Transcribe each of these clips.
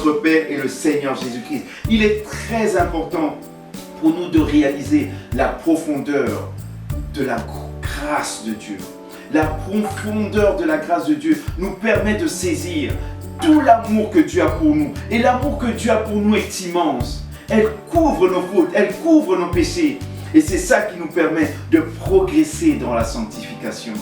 notre Père et le Seigneur Jésus-Christ. Il est très important pour nous de réaliser la profondeur de la grâce de Dieu. La profondeur de la grâce de Dieu nous permet de saisir tout l'amour que Dieu a pour nous. Et l'amour que Dieu a pour nous est immense. Elle couvre nos fautes, elle couvre nos péchés. Et c'est ça qui nous permet de progresser dans la sanctification.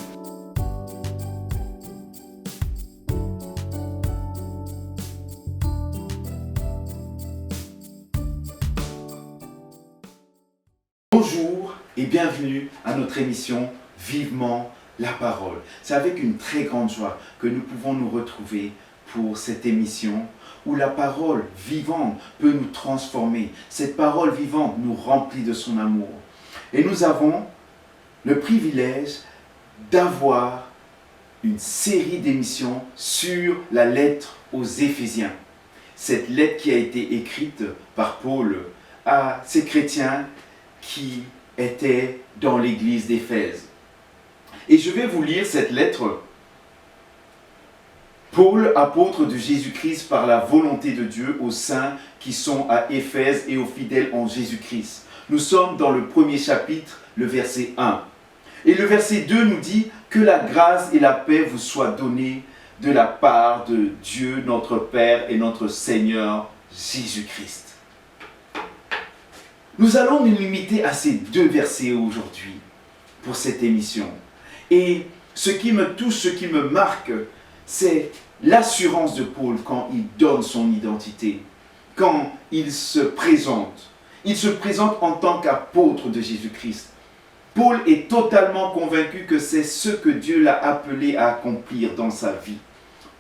Bonjour et bienvenue à notre émission Vivement la parole. C'est avec une très grande joie que nous pouvons nous retrouver pour cette émission où la parole vivante peut nous transformer. Cette parole vivante nous remplit de son amour. Et nous avons le privilège d'avoir une série d'émissions sur la lettre aux Éphésiens. Cette lettre qui a été écrite par Paul à ces chrétiens qui étaient dans l'église d'Éphèse. Et je vais vous lire cette lettre. Paul, apôtre de Jésus-Christ par la volonté de Dieu aux saints qui sont à Éphèse et aux fidèles en Jésus-Christ. Nous sommes dans le premier chapitre, le verset 1. Et le verset 2 nous dit que la grâce et la paix vous soient données de la part de Dieu, notre Père et notre Seigneur Jésus-Christ. Nous allons nous limiter à ces deux versets aujourd'hui pour cette émission. Et ce qui me touche, ce qui me marque, c'est l'assurance de Paul quand il donne son identité, quand il se présente. Il se présente en tant qu'apôtre de Jésus-Christ. Paul est totalement convaincu que c'est ce que Dieu l'a appelé à accomplir dans sa vie,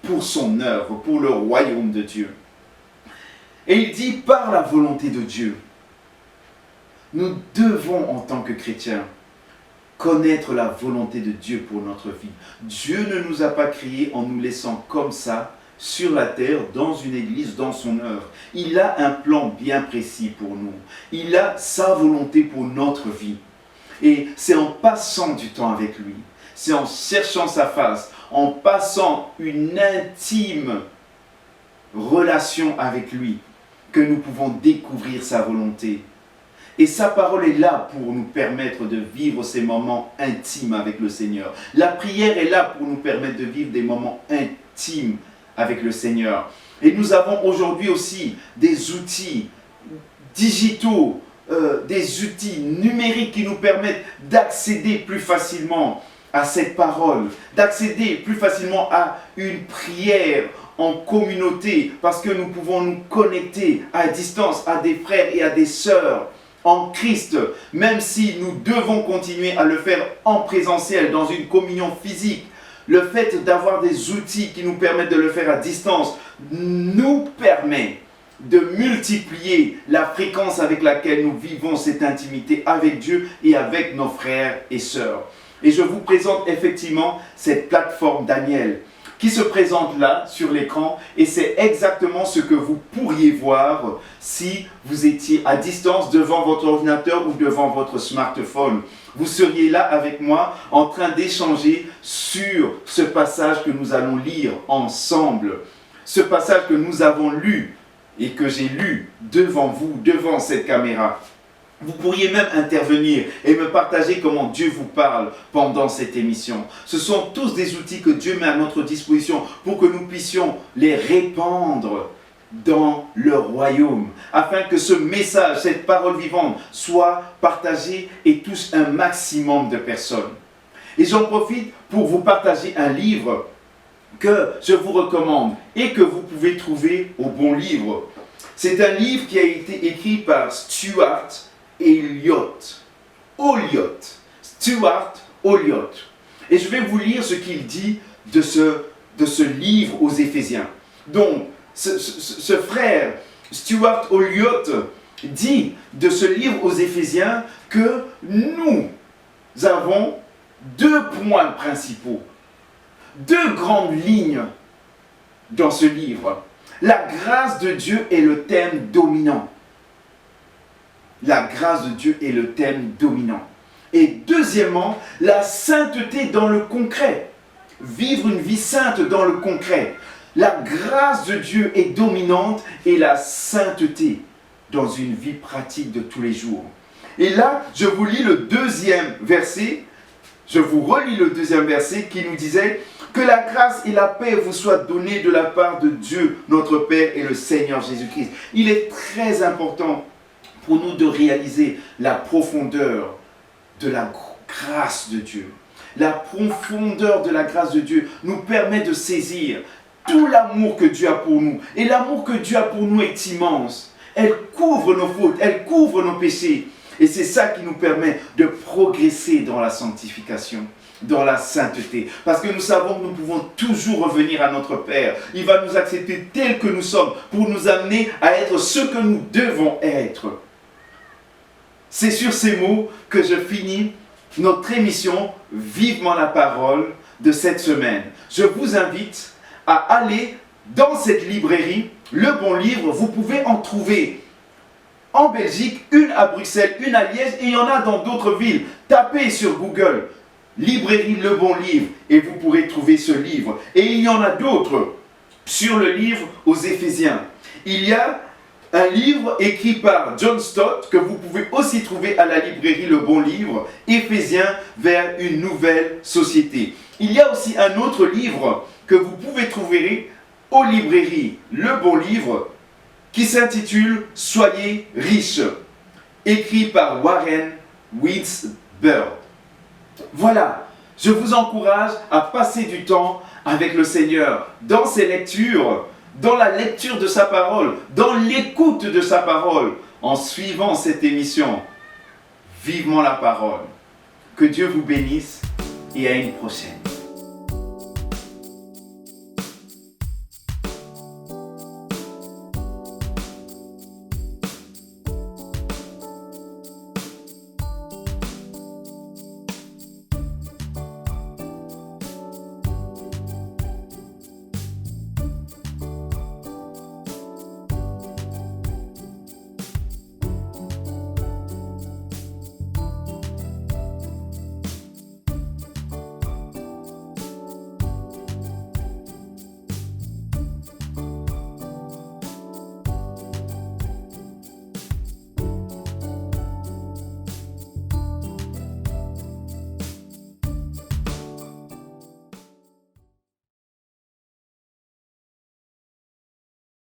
pour son œuvre, pour le royaume de Dieu. Et il dit par la volonté de Dieu. Nous devons en tant que chrétiens connaître la volonté de Dieu pour notre vie. Dieu ne nous a pas créés en nous laissant comme ça, sur la terre, dans une église, dans son œuvre. Il a un plan bien précis pour nous. Il a sa volonté pour notre vie. Et c'est en passant du temps avec lui, c'est en cherchant sa face, en passant une intime relation avec lui, que nous pouvons découvrir sa volonté. Et sa parole est là pour nous permettre de vivre ces moments intimes avec le Seigneur. La prière est là pour nous permettre de vivre des moments intimes avec le Seigneur. Et nous avons aujourd'hui aussi des outils digitaux, des outils numériques qui nous permettent d'accéder plus facilement à cette parole, d'accéder plus facilement à une prière en communauté, parce que nous pouvons nous connecter à distance à des frères et à des sœurs en Christ, même si nous devons continuer à le faire en présentiel, dans une communion physique. Le fait d'avoir des outils qui nous permettent de le faire à distance nous permet de multiplier la fréquence avec laquelle nous vivons cette intimité avec Dieu et avec nos frères et sœurs. Et je vous présente effectivement cette plateforme Daniel qui se présente là sur l'écran, et c'est exactement ce que vous pourriez voir si vous étiez à distance devant votre ordinateur ou devant votre smartphone. Vous seriez là avec moi en train d'échanger sur ce passage que nous allons lire ensemble. Ce passage que nous avons lu et que j'ai lu devant vous, devant cette caméra. Vous pourriez même intervenir et me partager comment Dieu vous parle pendant cette émission. Ce sont tous des outils que Dieu met à notre disposition pour que nous puissions les répandre dans le royaume, afin que ce message, cette parole vivante, soit partagée et touche un maximum de personnes. Et j'en profite pour vous partager un livre que je vous recommande et que vous pouvez trouver au Bon Livre. C'est un livre qui a été écrit par Stuart Olyott. Et je vais vous lire ce qu'il dit de ce livre aux Éphésiens. Donc, ce frère Stuart Olyott dit de ce livre aux Éphésiens que nous avons deux points principaux, deux grandes lignes dans ce livre. La grâce de Dieu est le thème dominant. La grâce de Dieu est le thème dominant. Et deuxièmement, la sainteté dans le concret. Vivre une vie sainte dans le concret. La grâce de Dieu est dominante et la sainteté dans une vie pratique de tous les jours. Et là, je vous lis le deuxième verset. Je vous relis le deuxième verset qui nous disait « Que la grâce et la paix vous soient données de la part de Dieu, notre Père et le Seigneur Jésus-Christ. » Il est très important pour nous de réaliser la profondeur de la grâce de Dieu. La profondeur de la grâce de Dieu nous permet de saisir tout l'amour que Dieu a pour nous. Et l'amour que Dieu a pour nous est immense. Elle couvre nos fautes, elle couvre nos péchés. Et c'est ça qui nous permet de progresser dans la sanctification, dans la sainteté. Parce que nous savons que nous pouvons toujours revenir à notre Père. Il va nous accepter tels que nous sommes pour nous amener à être ce que nous devons être. C'est sur ces mots que je finis notre émission Vivement la parole de cette semaine. Je vous invite à aller dans cette librairie, Le Bon Livre. Vous pouvez en trouver en Belgique, une à Bruxelles, une à Liège, et il y en a dans d'autres villes. Tapez sur Google, librairie Le Bon Livre, et vous pourrez trouver ce livre. Et il y en a d'autres sur le livre aux Éphésiens. Il y a un livre écrit par John Stott, que vous pouvez aussi trouver à la librairie Le Bon Livre, Éphésiens vers une nouvelle société. Il y a aussi un autre livre que vous pouvez trouver aux librairies Le Bon Livre, qui s'intitule « Soyez riches », écrit par Warren Wiersbe. Voilà, je vous encourage à passer du temps avec le Seigneur dans ses lectures, dans la lecture de sa parole, dans l'écoute de sa parole, en suivant cette émission. Vivement la parole. Que Dieu vous bénisse et à une prochaine.